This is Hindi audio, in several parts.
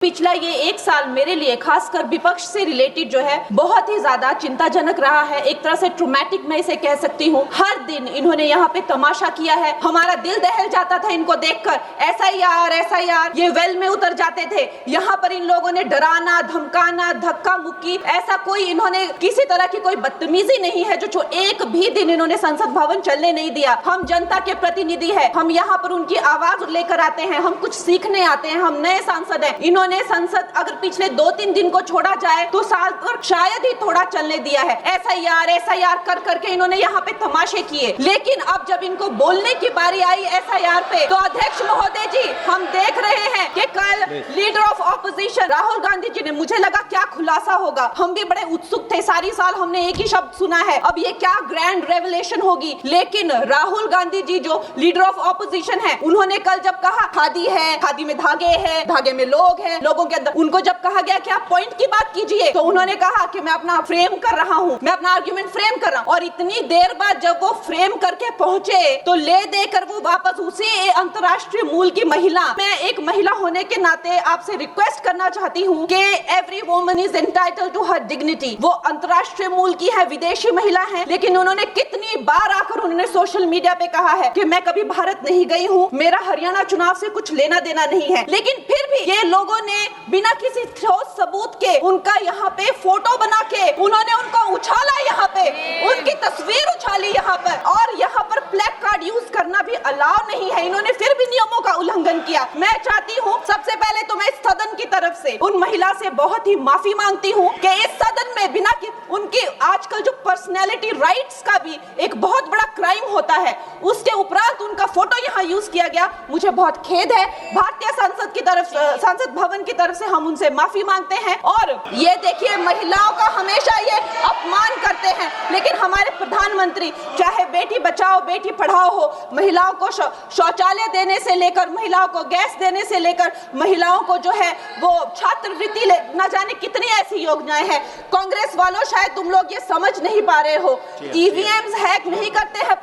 पिछला ये एक साल मेरे लिए खासकर विपक्ष से रिलेटेड जो है बहुत ही ज्यादा चिंताजनक रहा है। एक तरह से ट्रोमैटिक मैं इसे कह सकती हूँ। हर दिन इन्होंने यहाँ पे तमाशा किया है, हमारा दिल दहल जाता था इनको देखकर। एसआईआर ये वेल में उतर जाते थे। यहाँ पर इन लोगों ने डराना, धमकाना, धक्का मुक्की, ऐसा कोई इन्होंने किसी तरह की कोई बदतमीजी नहीं है जो एक भी दिन इन्होंने संसद भवन चलने नहीं दिया। हम जनता के प्रतिनिधि है, हम यहाँ पर उनकी आवाज लेकर आते हैं, हम कुछ सीखने आते हैं, हम नए सांसद हैं। इन्होंने संसद अगर पिछले 2-3 दिन को छोड़ा जाए तो साल तक शायद ही थोड़ा चलने दिया है। एसआईआर कर करके इन्होंने यहाँ पे तमाशे किए। लेकिन अब जब इनको बोलने की बारी आई एसआईआर पे, तो अध्यक्ष महोदय जी, हम देख रहे हैं कि कल leader of opposition Rahul Gandhi ji ने, मुझे लगा क्या खुलासा होगा, हम भी बड़े उत्सुक थे। सारी साल हमने एक ही शब्द सुना है, अब ये क्या ग्रैंड रेवलेशन होगी। लेकिन राहुल गांधी जी जो लीडर ऑफ ऑपोजिशन है, उन्होंने कल जब कहा खादी है, खादी में धागे हैं, धागे में लोग हैं, लोगों के अंदर, उनको जब कहा गया कि आप पॉइंट की बात कीजिए, तो उन्होंने कहा कि मैं अपना फ्रेम कर रहा हूं, मैं अपना आर्गुमेंट फ्रेम कर रहा हूं। और इतनी देर बाद जब वो फ्रेम करके पहुंचे तो ले देकर वो वापस उसी अंतर्राष्ट्रीय मूल की महिला, मैं एक महिला होने के नाते आपसे रिक्वेस्ट करना चाहती हूं कि every woman is entitled to her dignity. वो अंतर्राष्ट्रीय मूल की है, विदेशी महिला है, लेकिन उन्होंने कितनी बार आकर उन्होंने सोशल मीडिया पे कहा है कि मैं कभी भारत नहीं गई हूं, मेरा हरियाणा चुनाव से कुछ लेना देना नहीं है। लेकिन फिर भी ये लोगों ने बिना किसी ठोस सबूत के उनका यहाँ पे फोटो बना के उन्होंने उनको उछाला, यहाँ पे उनकी तस्वीर उछाली यहाँ पर, और यहाँ पर प्लेक कार्ड यूज करना भी अलाउ नहीं है। इन्होंने फिर भी नियमों का उल्लंघन किया। मैं चाहती हूँ सबसे पहले तो मैं इस सदन की तरफ से उन महिला से बहुत ही माफी मांगती हूँ कि इस सदन में बिना कि उनकी आजकल जो पर्सनैलिटी राइट्स का भी एक बहुत बड़ा क्राइम होता है, उसके उपरांत उनका फोटो यहाँ यूज किया गया। मुझे बहुत खेद है। भारतीय संसद की तरफ, संसद भवन की तरफ से हम उनसे माफी मांगते हैं। और ये देखिए, महिलाओं का हमेशा ये अपमान करते हैं, लेकिन हमारे प्रधानमंत्री चाहे बेटी बचाओ बेटी पढ़ाओ हो, महिलाओं को शौचालय देने से लेकर, महिलाओं को गैस देने से लेकर, महिलाओं को जो है वो छात्रवृत्ति, न जाने कितनी ऐसी योजनाएं हैं। कांग्रेस वालों, शायद तुम लोग ये समझ नहीं पा रहे हो, ईवीएम हैक नहीं करते हैं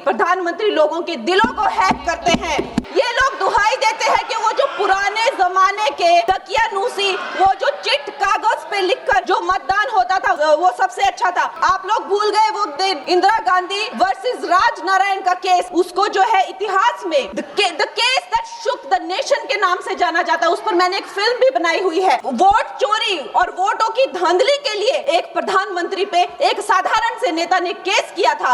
प्रधानमंत्री लोगों के दिलों को हैक करते हैं। ये लोग दुहाई देते हैं कि वो जो पुराने जमाने के दकियानूसी, वो जो चिट कागज पे लिखकर जो मतदान होता था, वो सबसे अच्छा था। आप लोग भूल गए वो दिन इंदिरा गांधी वर्सेस राज नारायण का केस, उसको जो है इतिहास में the case that shook the nation के नाम से जाना जाता है। उस पर मैंने एक फिल्म भी बनाई हुई है। वोट चोरी और वोटों की धांधली के लिए एक प्रधानमंत्री पे एक साधारण से नेता ने केस किया था।